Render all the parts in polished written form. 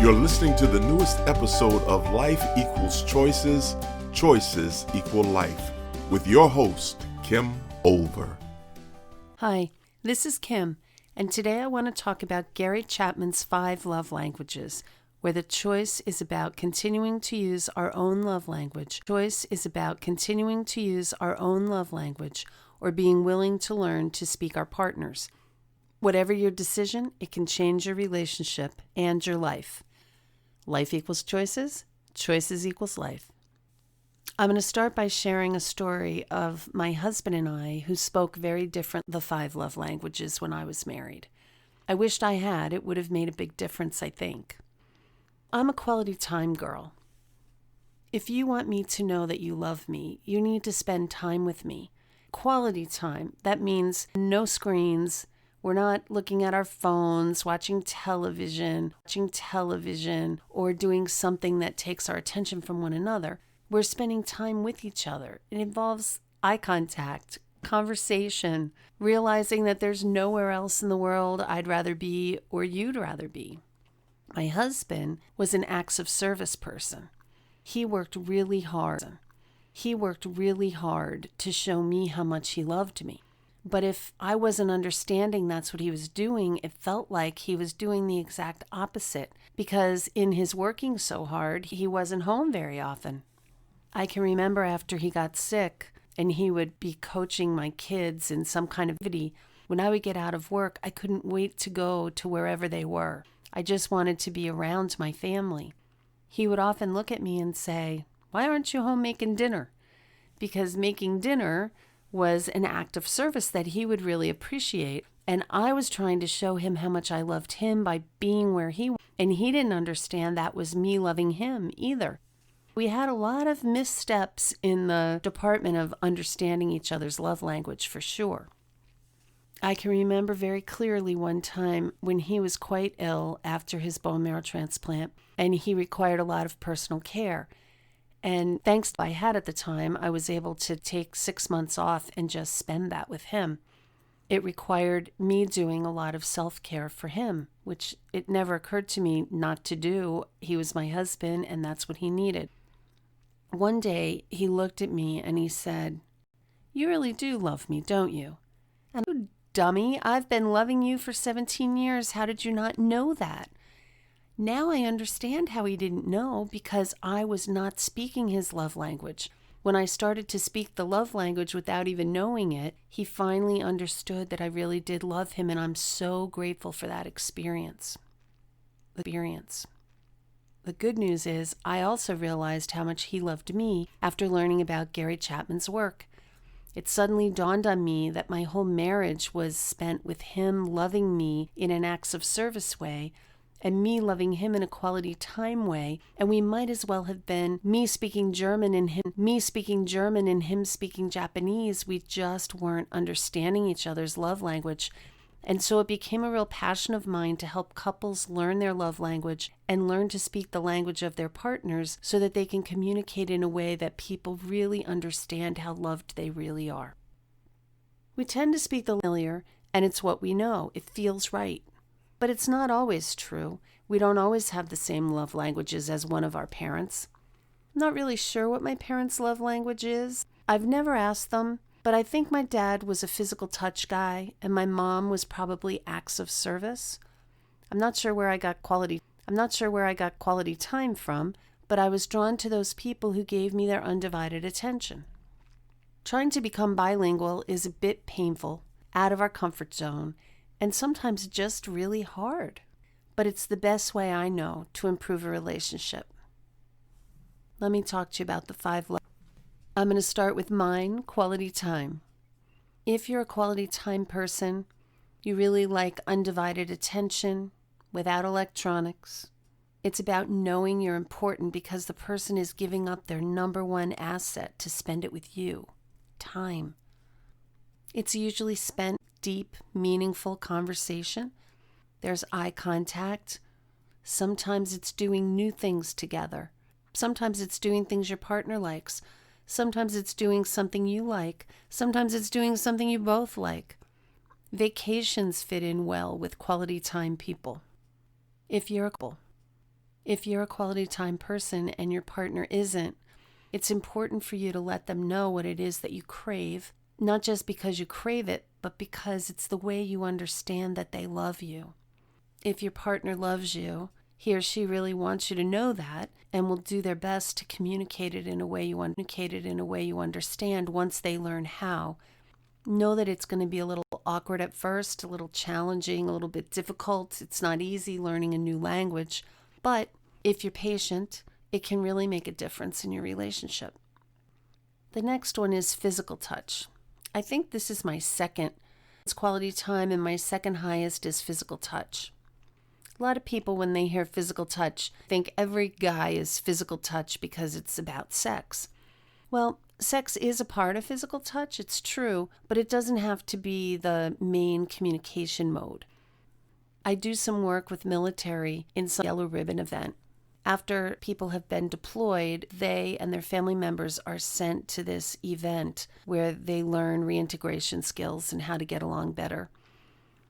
You're listening to the newest episode of Life Equals Choices, Choices Equal Life, with your host, Kim Olver. Hi, this is Kim, and today I want to talk about Gary Chapman's 5 love languages, where the choice is about continuing to use our own love language. Choice is about continuing to use our own love language or being willing to learn to speak our partners. Whatever your decision, it can change your relationship and your life. Life equals choices, choices equals life. I'm going to start by sharing a story of my husband and I who spoke very different the 5 love languages when I was married. I wished I had. It would have made a big difference, I think. I'm a quality time girl. If you want me to know that you love me, you need to spend time with me. Quality time, that means no screens. We're not looking at our phones, watching television, or doing something that takes our attention from one another. We're spending time with each other. It involves eye contact, conversation, realizing that there's nowhere else in the world I'd rather be or you'd rather be. My husband was an acts of service person. He worked really hard. To show me how much he loved me. But if I wasn't understanding that's what he was doing, it felt like he was doing the exact opposite, because in his working so hard, he wasn't home very often. I can remember after he got sick and he would be coaching my kids in some kind of activity. When I would get out of work, I couldn't wait to go to wherever they were. I just wanted to be around my family. He would often look at me and say, "Why aren't you home making dinner?" Because making dinner was an act of service that he would really appreciate. And I was trying to show him how much I loved him by being where he was. And he didn't understand that was me loving him either. We had a lot of missteps in the department of understanding each other's love language, for sure. I can remember very clearly one time when he was quite ill after his bone marrow transplant, and he required a lot of personal care. And thanks to what I had at the time, I was able to take 6 months off and just spend that with him. It required me doing a lot of self-care for him, which it never occurred to me not to do. He was my husband, and that's what he needed. One day, he looked at me and he said, "You really do love me, don't you?" And "Oh, dummy, I've been loving you for 17 years. How did you not know that?" Now I understand how he didn't know, because I was not speaking his love language. When I started to speak the love language without even knowing it, he finally understood that I really did love him, and I'm so grateful for that experience. The good news is I also realized how much he loved me after learning about Gary Chapman's work. It suddenly dawned on me that my whole marriage was spent with him loving me in an acts of service way, and me loving him in a quality time way, and we might as well have been me speaking German and him speaking Japanese. We just weren't understanding each other's love language. And so it became a real passion of mine to help couples learn their love language and learn to speak the language of their partners so that they can communicate in a way that people really understand how loved they really are. We tend to speak the familiar, and it's what we know. It feels right. But it's not always true. We don't always have the same love languages as one of our parents. I'm not really sure what my parents' love language is. I've never asked them. But I think my dad was a physical touch guy, and my mom was probably acts of service. I'm not sure where I got quality time from, but I was drawn to those people who gave me their undivided attention. Trying to become bilingual is a bit painful, out of our comfort zone, and sometimes just really hard. But it's the best way I know to improve a relationship. Let me talk to you about the 5 love. I'm going to start with mine, quality time. If you're a quality time person, you really like undivided attention without electronics. It's about knowing you're important because the person is giving up their number one asset to spend it with you, time. It's usually spent deep, meaningful conversation. There's eye contact. Sometimes it's doing new things together. Sometimes it's doing things your partner likes. Sometimes it's doing something you like. Sometimes it's doing something you both like. Vacations fit in well with quality time people. If you're a couple, If you're a quality time person and your partner isn't, it's important for you to let them know what it is that you crave, not just because you crave it, but because it's the way you understand that they love you. If your partner loves you, he or she really wants you to know that and will do their best to communicate it in a way you understand once they learn how. Know that it's going to be a little awkward at first, a little challenging, a little bit difficult. It's not easy learning a new language, but if you're patient, it can really make a difference in your relationship. The next one is physical touch. I think this is my second. It's quality time, and my second highest is physical touch. A lot of people, when they hear physical touch, think every guy is physical touch because it's about sex. Well, sex is a part of physical touch, it's true, but it doesn't have to be the main communication mode. I do some work with military in some yellow ribbon event. After people have been deployed, they and their family members are sent to this event where they learn reintegration skills and how to get along better.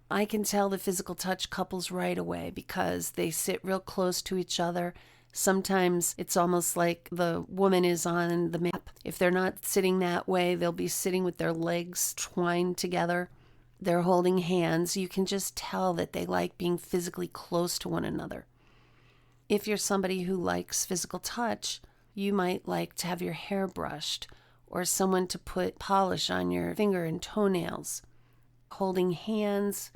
I can tell the physical touch couples right away because they sit real close to each other. Sometimes it's almost like the woman is on the map. If they're not sitting that way, they'll be sitting with their legs twined together. They're holding hands. You can just tell that they like being physically close to one another. If you're somebody who likes physical touch, you might like to have your hair brushed or someone to put polish on your finger and toenails. Holding hands,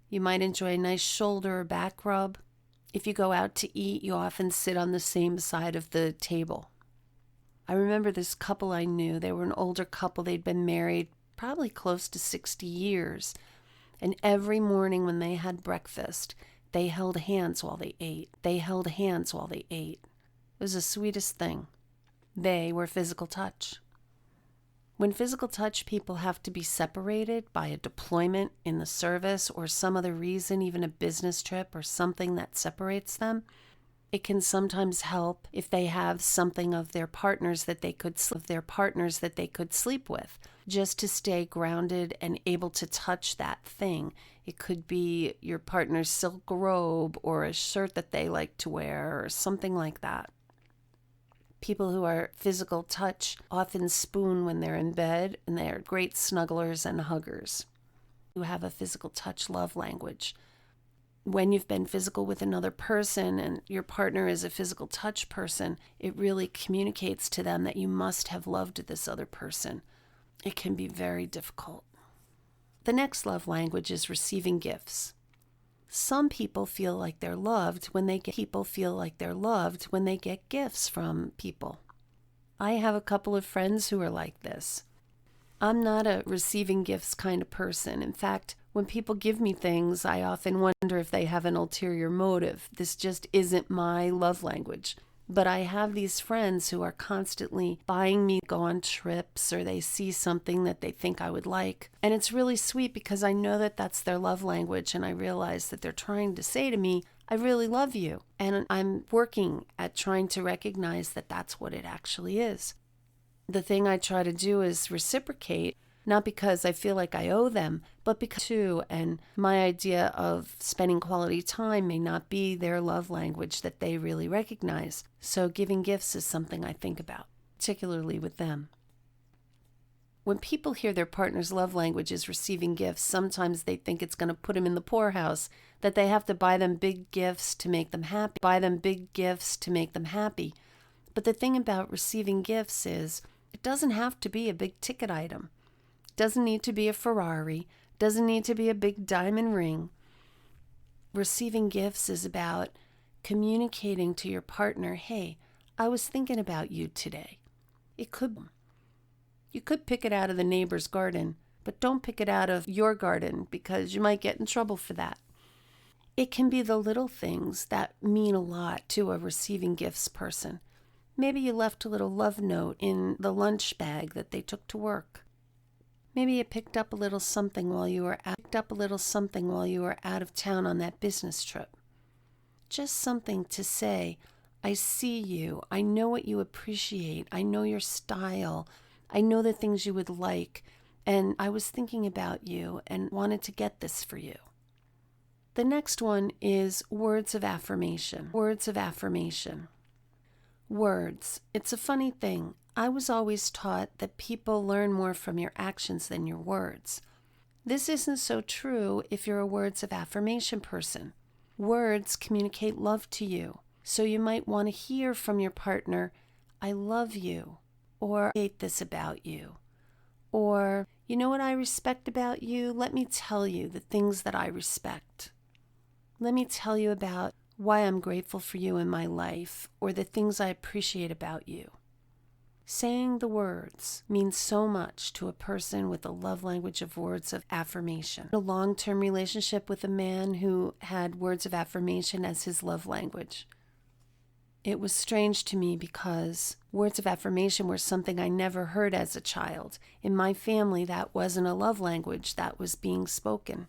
you might enjoy a nice shoulder or back rub. If you go out to eat, you often sit on the same side of the table. I remember this couple I knew. They were an older couple. They'd been married probably close to 60 years. And every morning when they had breakfast, they held hands while they ate. It was the sweetest thing. They were physical touch. When physical touch people have to be separated by a deployment in the service or some other reason, even a business trip or something that separates them, it can sometimes help if they have something of their partners that they could sleep with, just to stay grounded and able to touch that thing. It could be your partner's silk robe or a shirt that they like to wear or something like that. People who are physical touch often spoon when they're in bed, and they're great snugglers and huggers. Who have a physical touch love language. When you've been physical with another person and your partner is a physical touch person, it really communicates to them that you must have loved this other person. It can be very difficult. The next love language is receiving gifts. Some people feel like they're loved when they get gifts from people. I have a couple of friends who are like this. I'm not a receiving gifts kind of person. In fact, when people give me things, I often wonder if they have an ulterior motive. This just isn't my love language. But I have these friends who are constantly buying me to go on trips, or they see something that they think I would like. And it's really sweet because I know that that's their love language, and I realize that they're trying to say to me, I really love you. And I'm working at trying to recognize that that's what it actually is. The thing I try to do is reciprocate, not because I feel like I owe them, but because too, and my idea of spending quality time may not be their love language that they really recognize. So giving gifts is something I think about, particularly with them. When people hear their partner's love language is receiving gifts, sometimes they think it's going to put them in the poorhouse, that they have to buy them big gifts to make them happy. But the thing about receiving gifts is it doesn't have to be a big ticket item. Doesn't need to be a Ferrari, doesn't need to be a big diamond ring. Receiving gifts is about communicating to your partner, hey, I was thinking about you today. You could pick it out of the neighbor's garden, but don't pick it out of your garden because you might get in trouble for that. It can be the little things that mean a lot to a receiving gifts person. Maybe you left a little love note in the lunch bag that they took to work. Maybe you picked up a little something while you were out of town on that business trip. Just something to say, I see you, I know what you appreciate, I know your style, I know the things you would like, and I was thinking about you and wanted to get this for you. The next one is words of affirmation. Words of affirmation. Words. It's a funny thing. I was always taught that people learn more from your actions than your words. This isn't so true if you're a words of affirmation person. Words communicate love to you, so you might want to hear from your partner, "I love you," or "I hate this about you," or "You know what I respect about you? Let me tell you the things that I respect. Let me tell you about why I'm grateful for you in my life, or the things I appreciate about you." Saying the words means so much to a person with a love language of words of affirmation. A long-term relationship with a man who had words of affirmation as his love language. It was strange to me because words of affirmation were something I never heard as a child. In my family, that wasn't a love language that was being spoken.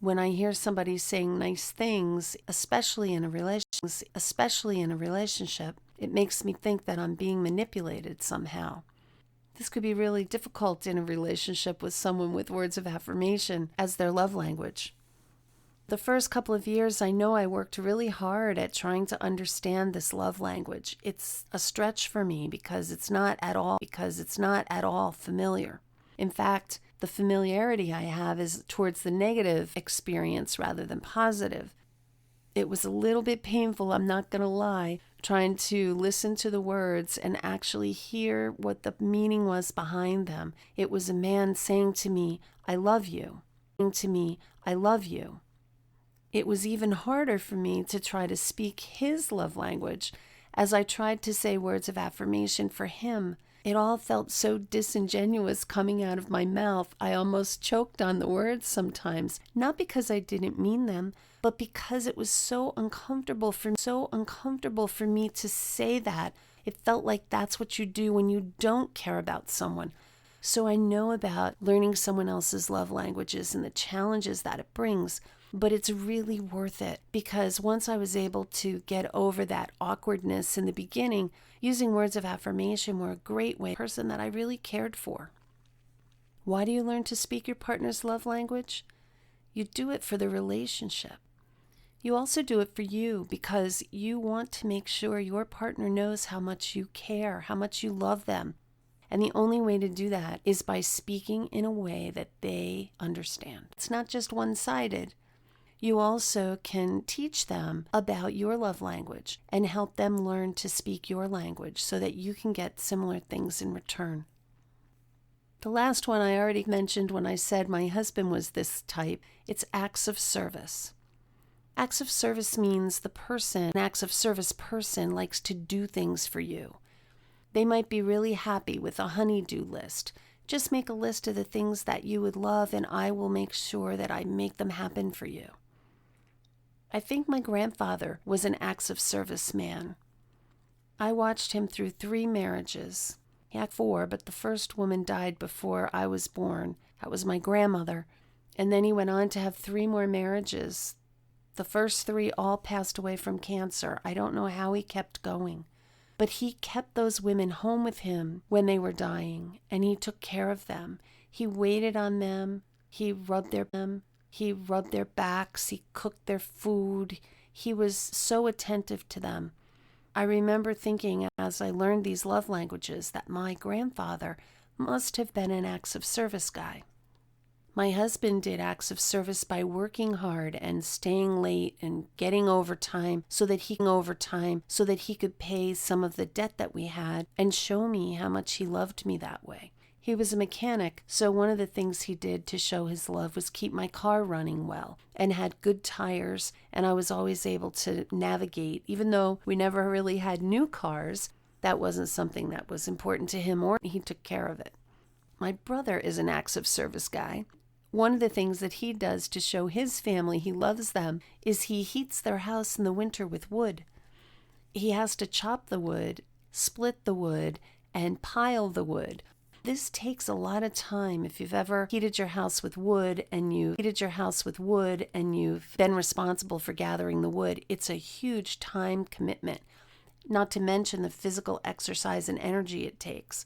When I hear somebody saying nice things, especially in a relationship, it makes me think that I'm being manipulated somehow. This could be really difficult in a relationship with someone with words of affirmation as their love language. The first couple of years, I know I worked really hard at trying to understand this love language. It's a stretch for me because it's not at all familiar. In fact, the familiarity I have is towards the negative experience rather than positive. It was a little bit painful, I'm not going to lie, trying to listen to the words and actually hear what the meaning was behind them. It was a man saying to me, "I love you." "I love you." It was even harder for me to try to speak his love language as I tried to say words of affirmation for him. It all felt so disingenuous coming out of my mouth. I almost choked on the words sometimes, not because I didn't mean them, but because it was so uncomfortable for me to say that. It felt like that's what you do when you don't care about someone. So I know about learning someone else's love languages and the challenges that it brings, but it's really worth it because once I was able to get over that awkwardness in the beginning, using words of affirmation were a great way to be a person that I really cared for. Why do you learn to speak your partner's love language? You do it for the relationship. You also do it for you because you want to make sure your partner knows how much you care, how much you love them. And the only way to do that is by speaking in a way that they understand. It's not just one-sided. You also can teach them about your love language and help them learn to speak your language so that you can get similar things in return. The last one I already mentioned when I said my husband was this type. It's acts of service. Acts of service means an acts of service person likes to do things for you. They might be really happy with a honey-do list. Just make a list of the things that you would love and I will make sure that I make them happen for you. I think my grandfather was an acts of service man. I watched him through 3 marriages. He had 4, but the first woman died before I was born. That was my grandmother. And then he went on to have 3 more marriages. The first 3 all passed away from cancer. I don't know how he kept going. But he kept those women home with him when they were dying, and he took care of them. He waited on them. He rubbed their backs. He cooked their food. He was so attentive to them. I remember thinking as I learned these love languages that my grandfather must have been an acts of service guy. My husband did acts of service by working hard and staying late and getting overtime so that he could pay some of the debt that we had and show me how much he loved me that way. He was a mechanic, so one of the things he did to show his love was keep my car running well and had good tires, and I was always able to navigate. Even though we never really had new cars, that wasn't something that was important to him, or he took care of it. My brother is an acts of service guy. One of the things that he does to show his family he loves them is he heats their house in the winter with wood. He has to chop the wood, split the wood, and pile the wood. This takes a lot of time. If you've ever heated your house with wood and you've been responsible for gathering the wood, it's a huge time commitment, not to mention the physical exercise and energy it takes.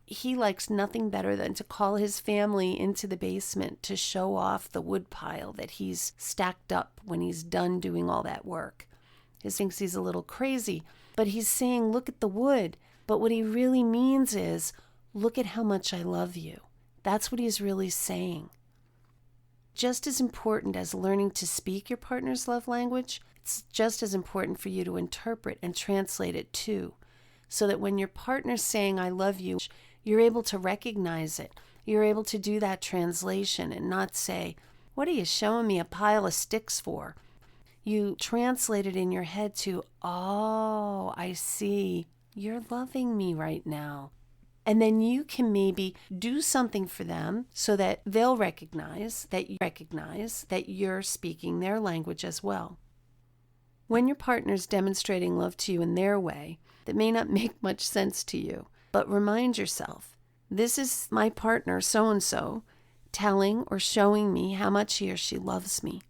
He likes nothing better than to call his family into the basement to show off the wood pile that he's stacked up when he's done doing all that work. He thinks he's a little crazy, but he's saying, look at the wood. But what he really means is, look at how much I love you. That's what he's really saying. Just as important as learning to speak your partner's love language, it's just as important for you to interpret and translate it too, so that when your partner's saying, I love you, you're able to recognize it. You're able to do that translation and not say, what are you showing me a pile of sticks for? You translate it in your head to, oh, I see. You're loving me right now. And then you can maybe do something for them so that they'll recognize that you're speaking their language as well. When your partner's demonstrating love to you in their way, that may not make much sense to you, but remind yourself, this is my partner so-and-so telling or showing me how much he or she loves me.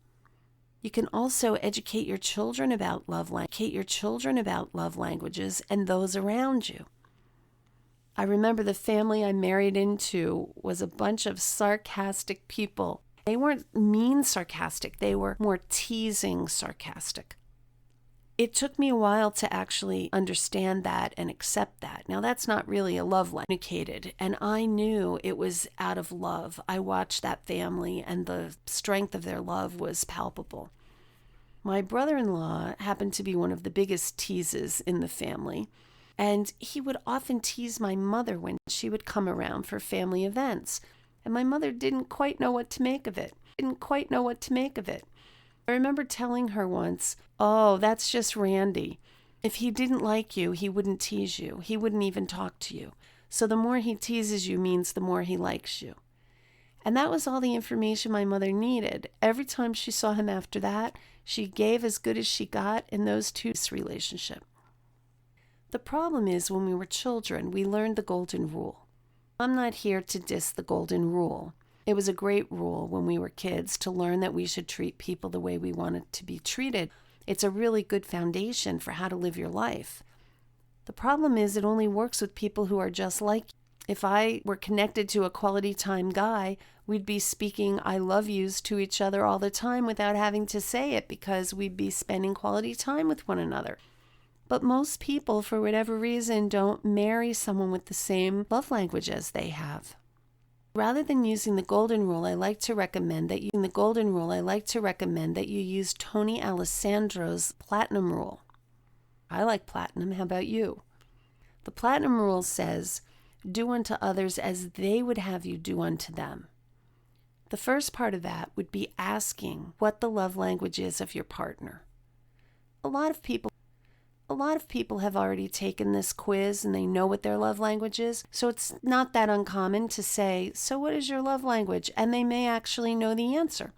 You can also educate your children about love languages and those around you. I remember the family I married into was a bunch of sarcastic people. They weren't mean sarcastic, they were more teasing sarcastic. It took me a while to actually understand that and accept that. Now, that's not really a love language, and I knew it was out of love. I watched that family, and the strength of their love was palpable. My brother-in-law happened to be one of the biggest teases in the family, and he would often tease my mother when she would come around for family events, and my mother didn't quite know what to make of it. I remember telling her once, oh, that's just Randy. If he didn't like you, he wouldn't tease you. He wouldn't even talk to you. So the more he teases you means the more he likes you. And that was all the information my mother needed. Every time she saw him after that, she gave as good as she got in those two's relationship. The problem is when we were children, we learned the golden rule. I'm not here to diss the golden rule. It was a great rule when we were kids to learn that we should treat people the way we wanted to be treated. It's a really good foundation for how to live your life. The problem is it only works with people who are just like you. If I were connected to a quality time guy, we'd be speaking I love yous to each other all the time without having to say it because we'd be spending quality time with one another. But most people, for whatever reason, don't marry someone with the same love language as they have. Rather than using the golden rule, I like to recommend that you use Tony Alessandro's platinum rule. I like platinum. How about you? The platinum rule says, do unto others as they would have you do unto them. The first part of that would be asking what the love language is of your partner. A lot of people have already taken this quiz and they know what their love language is, so it's not that uncommon to say, so what is your love language? And they may actually know the answer.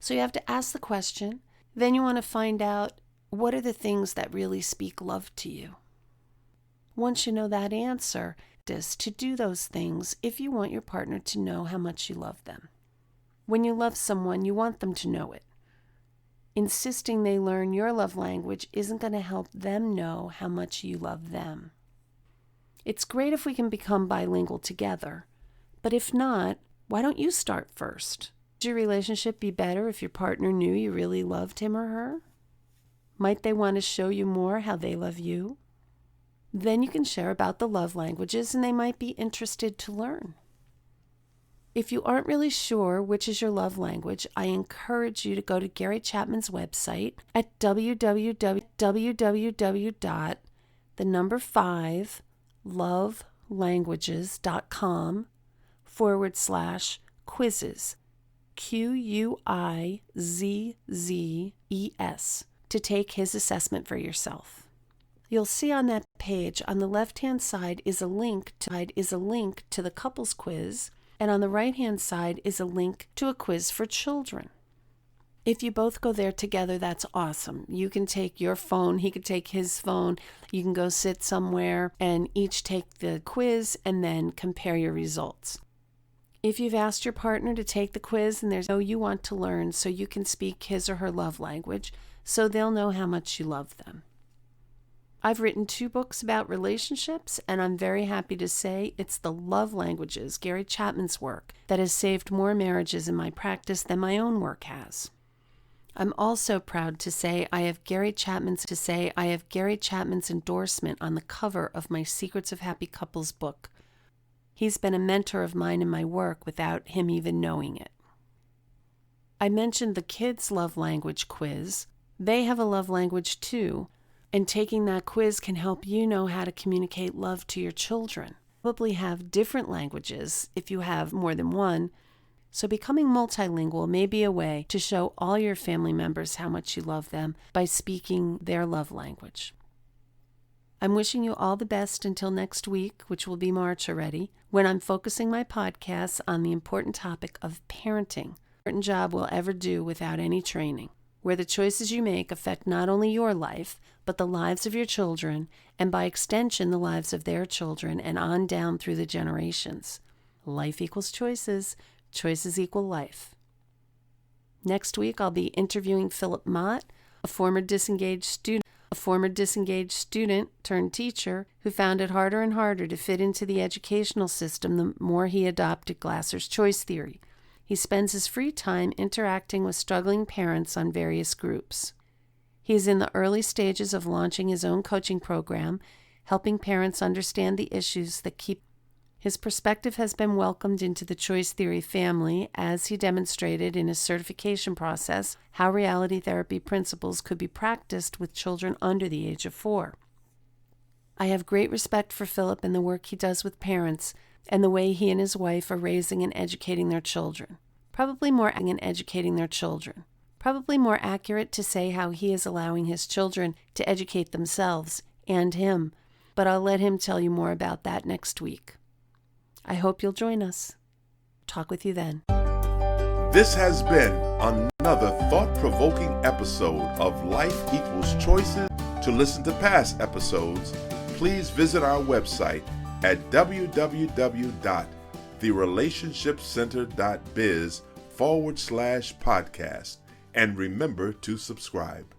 So you have to ask the question, then you want to find out what are the things that really speak love to you. Once you know that answer, is to do those things if you want your partner to know how much you love them. When you love someone, you want them to know it. Insisting they learn your love language isn't going to help them know how much you love them. It's great if we can become bilingual together, but if not, why don't you start first? Would your relationship be better if your partner knew you really loved him or her? Might they want to show you more how they love you? Then you can share about the love languages and they might be interested to learn. If you aren't really sure which is your love language, I encourage you to go to Gary Chapman's website at www.5lovelanguages.com/quizzes, QUIZZES, to take his assessment for yourself. You'll see on that page on the left-hand side is a link to the couples quiz, and on the right-hand side is a link to a quiz for children. If you both go there together, that's awesome. You can take your phone, he could take his phone, you can go sit somewhere and each take the quiz and then compare your results. If you've asked your partner to take the quiz and there's you want to learn so you can speak his or her love language, so they'll know how much you love them. I've written 2 books about relationships, and I'm very happy to say it's the love languages, Gary Chapman's work, that has saved more marriages in my practice than my own work has. I'm also proud to say I have Gary Chapman's endorsement on the cover of my Secrets of Happy Couples book. He's been a mentor of mine in my work without him even knowing it. I mentioned the kids' love language quiz. They have a love language too, and taking that quiz can help you know how to communicate love to your children. Probably have different languages if you have more than one, so becoming multilingual may be a way to show all your family members how much you love them by speaking their love language. I'm wishing you all the best until next week, which will be March already, when I'm focusing my podcasts on the important topic of parenting, a important job we'll ever do without any training, where the choices you make affect not only your life, but the lives of your children, and by extension, the lives of their children, and on down through the generations. Life equals choices. Choices equal life. Next week, I'll be interviewing Philip Mott, a former disengaged student turned teacher who found it harder and harder to fit into the educational system the more he adopted Glasser's choice theory. He spends his free time interacting with struggling parents on various groups. He is in the early stages of launching his own coaching program, helping parents understand the issues that keep. His perspective has been welcomed into the choice theory family as he demonstrated in his certification process how reality therapy principles could be practiced with children under the age of 4. I have great respect for Philip and the work he does with parents and the way he and his wife are raising and educating their children. Probably more accurate to say how he is allowing his children to educate themselves and him, but I'll let him tell you more about that next week. I hope you'll join us. Talk with you then. This has been another thought-provoking episode of Life Equals Choices. To listen to past episodes, please visit our website at www.therelationshipcenter.biz/podcast and remember to subscribe.